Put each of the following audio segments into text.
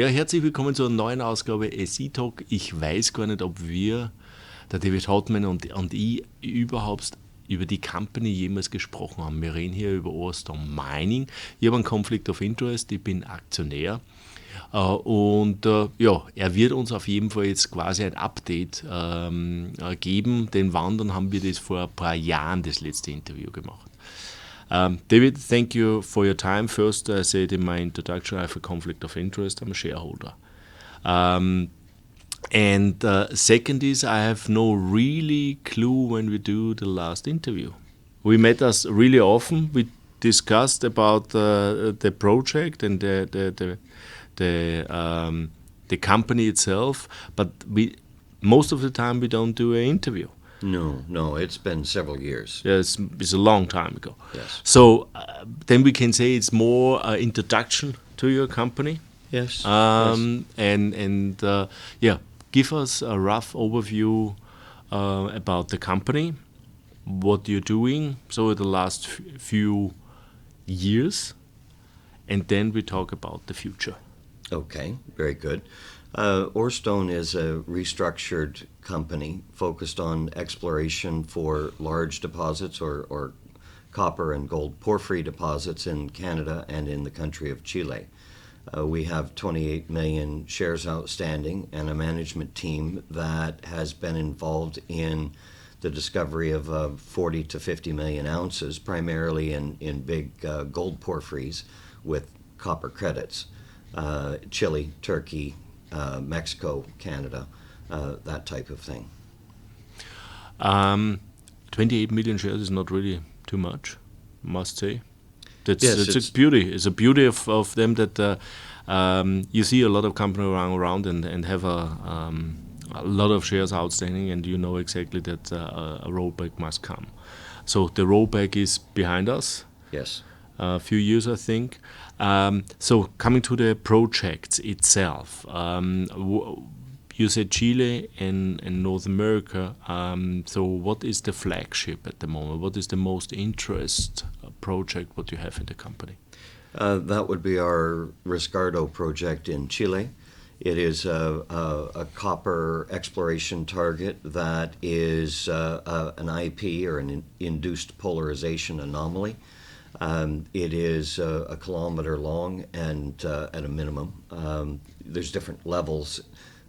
Ja, herzlich willkommen zur neuen Ausgabe SI-Talk. Ich weiß gar nicht, ob wir, der David Hottman und ich, überhaupt über die Company jemals gesprochen haben. Wir reden hier über Orestone Mining. Ich habe einen Conflict of Interest, ich bin Aktionär. Und er wird uns auf jeden Fall jetzt quasi ein Update geben, denn wann, dann haben wir das vor ein paar Jahren das letzte Interview gemacht. David, thank you for your time. First, I said in my introduction, I have a conflict of interest. I'm a shareholder. Second is, I have no really clue when we do the last interview. We met us really often. We discussed about the project and the company itself, but most of the time we don't do an interview. No, it's been several years. Yes, it's a long time ago. Yes. So then we can say it's more an introduction to your company. Yes. Give us a rough overview about the company, what you're doing, so the last few years, and then we talk about the future. Okay, very good. Orestone is a restructured company focused on exploration for large deposits or copper and gold porphyry deposits in Canada and in the country of Chile. We have 28 million shares outstanding and a management team that has been involved in the discovery of 40 to 50 million ounces, primarily in big gold porphyries with copper credits. Chile, Turkey, Mexico, Canada, that type of thing. 28 million shares is not really too much, must say. That's Yes, a beauty. It's a beauty of them that you see a lot of companies around and have a lot of shares outstanding, and you know exactly that a rollback must come. So the rollback is behind us. Yes. A few years, I think. So coming to the project itself, you said Chile and North America. So what is the flagship at the moment? What is the most interest project what you have in the company? That would be our Rescardo project in Chile. It is a copper exploration target that is an IP or an induced polarization anomaly. It is a kilometer long and at a minimum. There's different levels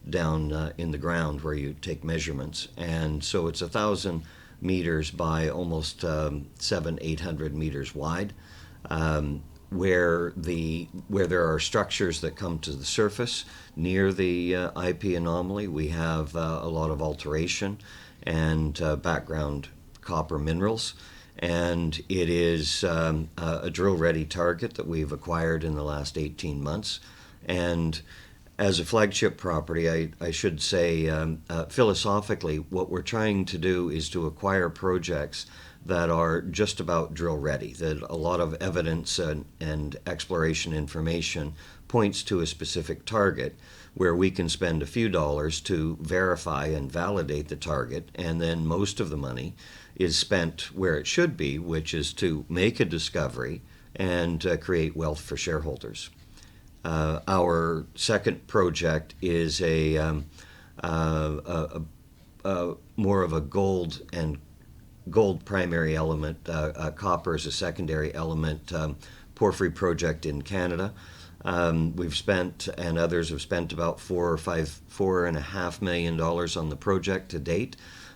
down in the ground where you take measurements, and so it's 1,000 meters by almost 700-800 meters wide, where there are structures that come to the surface near the IP anomaly. We have a lot of alteration and background copper minerals. And it is a drill-ready target that we've acquired in the last 18 months. And as a flagship property, I should say, philosophically, what we're trying to do is to acquire projects that are just about drill-ready, that a lot of evidence and exploration information points to a specific target where we can spend a few dollars to verify and validate the target, and then most of the money is spent where it should be, which is to make a discovery and create wealth for shareholders. Our second project is more of a gold primary element. Copper is a secondary element porphyry project in Canada. We've spent, and others have spent, about $4.5 million on the project to date.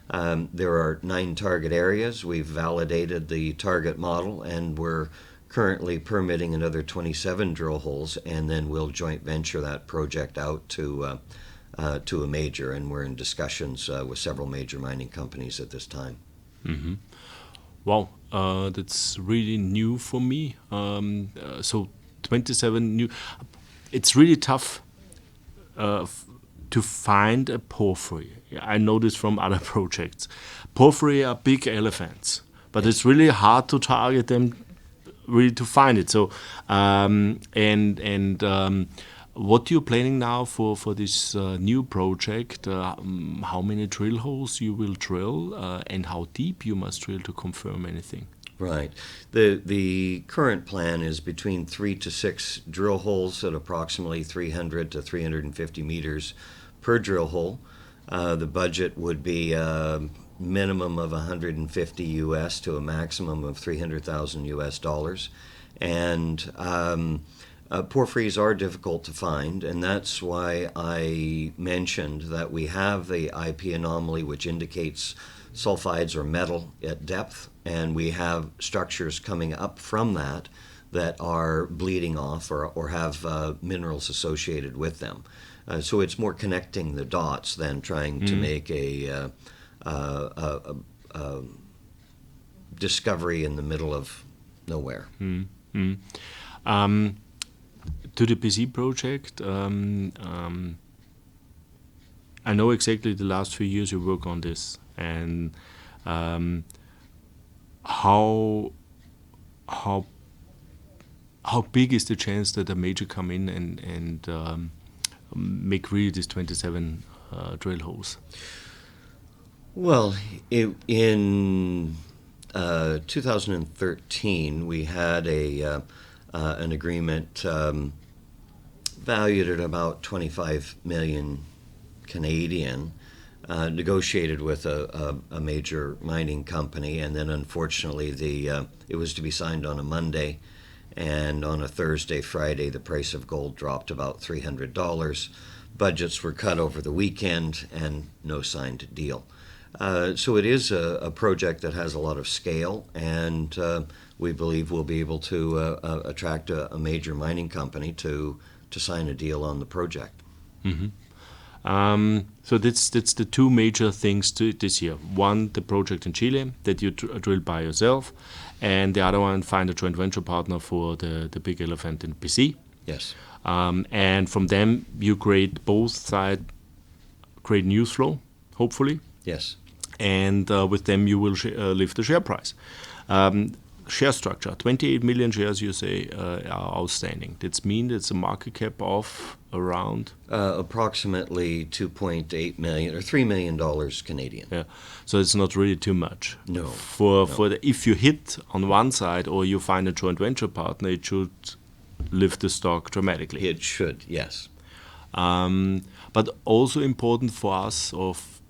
There are 9 target areas. We've validated the target model, and we're currently permitting another 27 drill holes, and then we'll joint venture that project out to a major, and we're in discussions with several major mining companies at this time. Mm-hmm. Wow, that's really new for me. So 27 new. It's really tough to find a porphyry. I know this from other projects. Porphyry are big elephants, but it's really hard to target them, really to find it. So, what you're planning now for this new project? How many drill holes you will drill, and how deep you must drill to confirm anything? Right. The current plan is between 3 to 6 drill holes at approximately 300 to 350 meters per drill hole. The budget would be a minimum of 150 US to a maximum of 300,000 US dollars. And porphyries are difficult to find, and that's why I mentioned that we have the IP anomaly, which indicates sulfides or metal at depth, and we have structures coming up from that are bleeding off or have minerals associated with them. So it's more connecting the dots than trying to make a discovery in the middle of nowhere. To the BC-Projekt, I know exactly the last few years you work on this, and how big is the chance that a major come in and make really these 27 drill holes? Well, in 2013, we had an agreement valued at about 25 million Canadian, negotiated with a major mining company, and then unfortunately it was to be signed on a Monday, and on a Thursday, Friday, the price of gold dropped about $300. Budgets were cut over the weekend, and no signed deal. So it is a project that has a lot of scale, and we believe we'll be able to attract a major mining company to sign a deal on the project. So that's the two major things to this year. One, the project in Chile that you drill by yourself, and the other one, find a joint venture partner for the big elephant in BC. Yes. And from them, you create both sides, create news flow, hopefully. Yes. And with them, you will lift the share price. Share structure, 28 million shares, you say, are outstanding. That means it's a market cap of around? Approximately 2.8 million or $3 million Canadian. Yeah, so it's not really too much. No. For if you hit on one side or you find a joint venture partner, it should lift the stock dramatically. It should, yes. But also important for us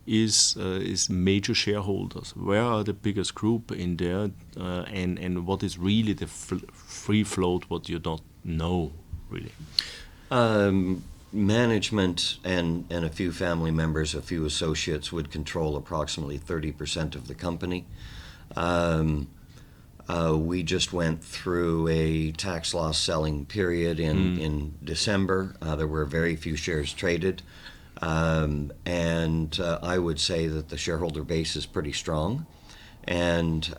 is major shareholders. Where are the biggest group in there, and what is really the free float, what you don't know, really? Management and a few family members, a few associates would control approximately 30% of the company. We just went through a tax loss selling period in December. There were very few shares traded. And I would say that the shareholder base is pretty strong. And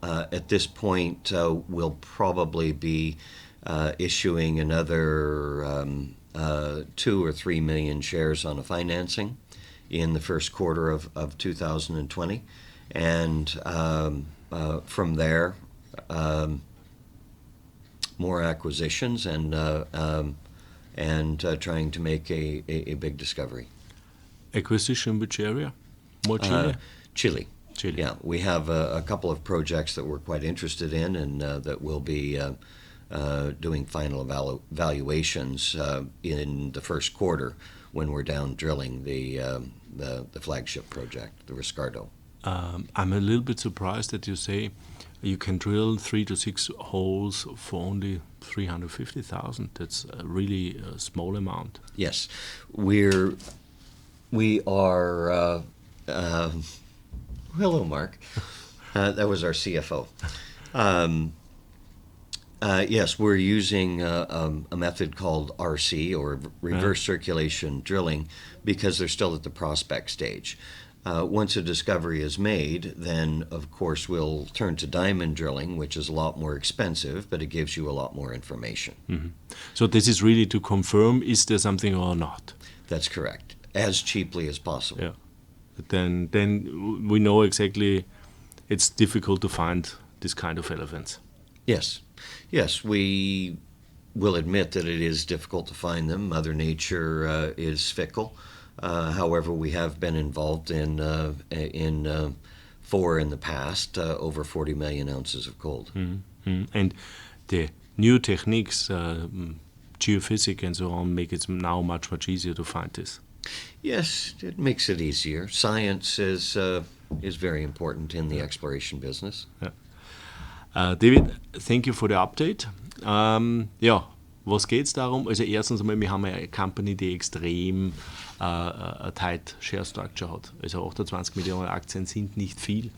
at this point, we'll probably be issuing another 2 or 3 million shares on a financing in the first quarter of 2020. And from there, more acquisitions and trying to make a big discovery. Acquisition which area? More Chile? Chile. Chile. Yeah, we have a couple of projects that we're quite interested in, and that we'll be doing final valuations in the first quarter when we're down drilling the flagship project, the Riscardo. I'm a little bit surprised that you say you can drill 3 to 6 holes for only 350,000. That's a really small amount. Yes, we are. Hello, Mark. That was our CFO. Yes, we're using a method called RC, or reverse circulation drilling, because they're still at the prospect stage. Once a discovery is made, then of course we'll turn to diamond drilling, which is a lot more expensive, but it gives you a lot more information. Mm-hmm. So this is really to confirm, is there something or not? That's correct. As cheaply as possible. Yeah. But then we know exactly it's difficult to find this kind of elephants. Yes. Yes, we will admit that it is difficult to find them. Mother Nature is fickle. However, we have been involved in 4 in the past, over 40 million ounces of gold. And the new techniques, geophysics and so on, make it now much, much easier to find this. Yes, it makes it easier. Science is very important in the exploration business. Yeah. David, thank you for the update. Ja, was geht es darum? Also erstens einmal, wir haben eine Company, die extrem a tight Share Structure hat. Also 28 Millionen Aktien sind nicht viel.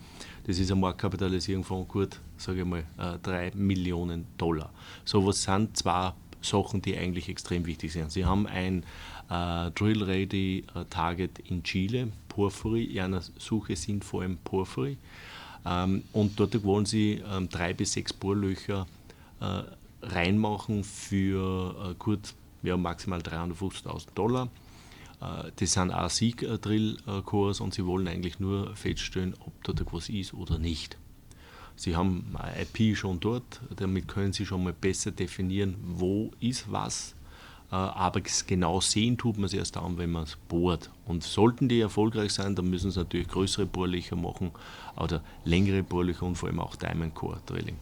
Das ist eine Marktkapitalisierung von gut, sage ich mal, 3 Millionen $. So, was sind zwei Sachen, die eigentlich extrem wichtig sind? Sie haben ein Drill-Ready Target in Chile, Porphyry. Ihre Suche sind vor allem Porphyry. Und dort wollen sie 3 bis 6 Bohrlöcher reinmachen für gut, ja, maximal $350.000. Das sind auch Sieg-Drill-Cores und sie wollen eigentlich nur feststellen, ob dort was ist oder nicht. Sie haben IP schon dort, damit können Sie schon mal besser definieren, wo ist was. Aber genau sehen tut man es erst dann, wenn man es bohrt. Und sollten die erfolgreich sein, dann müssen sie natürlich größere Bohrlöcher machen oder längere Bohrlöcher und vor allem auch Diamond Core Drilling.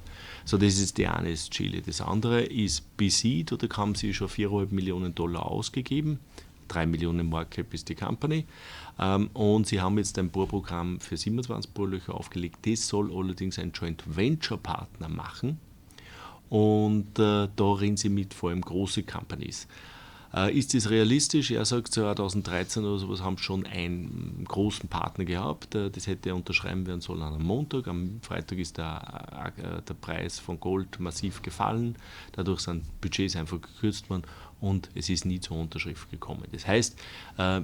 So, das ist die eine, ist Chile. Das andere ist BC, da haben sie schon $4,5 Millionen ausgegeben. 3 Millionen Market Cap ist die Company. Und sie haben jetzt ein Bohrprogramm für 27 Bohrlöcher aufgelegt. Das soll allerdings ein Joint Venture Partner machen. Und da reden sie mit vor allem große Companies. Ist das realistisch? Er sagt, 2013 oder sowas haben schon einen großen Partner gehabt. Das hätte unterschreiben werden sollen am Montag. Am Freitag ist der Preis von Gold massiv gefallen. Dadurch sind Budgets einfach gekürzt worden und es ist nie zur Unterschrift gekommen. Das heißt,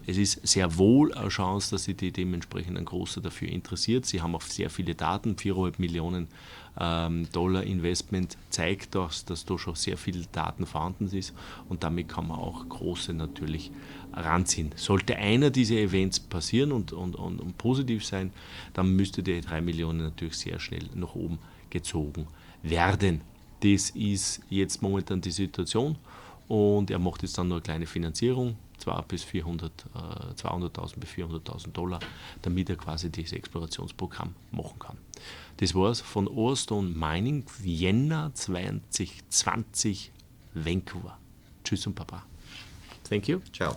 es ist sehr wohl eine Chance, dass sich die dementsprechend ein Großer dafür interessiert. Sie haben auch sehr viele Daten, $4,5 Millionen Investment zeigt, dass da schon sehr viele Daten vorhanden ist und damit kann man auch Große natürlich ranziehen. Sollte einer dieser Events passieren und positiv sein, dann müsste die 3 Millionen natürlich sehr schnell nach oben gezogen werden. Das ist jetzt momentan die Situation und er macht jetzt dann nur eine kleine Finanzierung, 200.000 bis 400.000 $, damit er quasi dieses Explorationsprogramm machen kann. Das war's von Orestone Mining, Vienna 2020, Vancouver. Tschüss und Baba. Thank you. Ciao.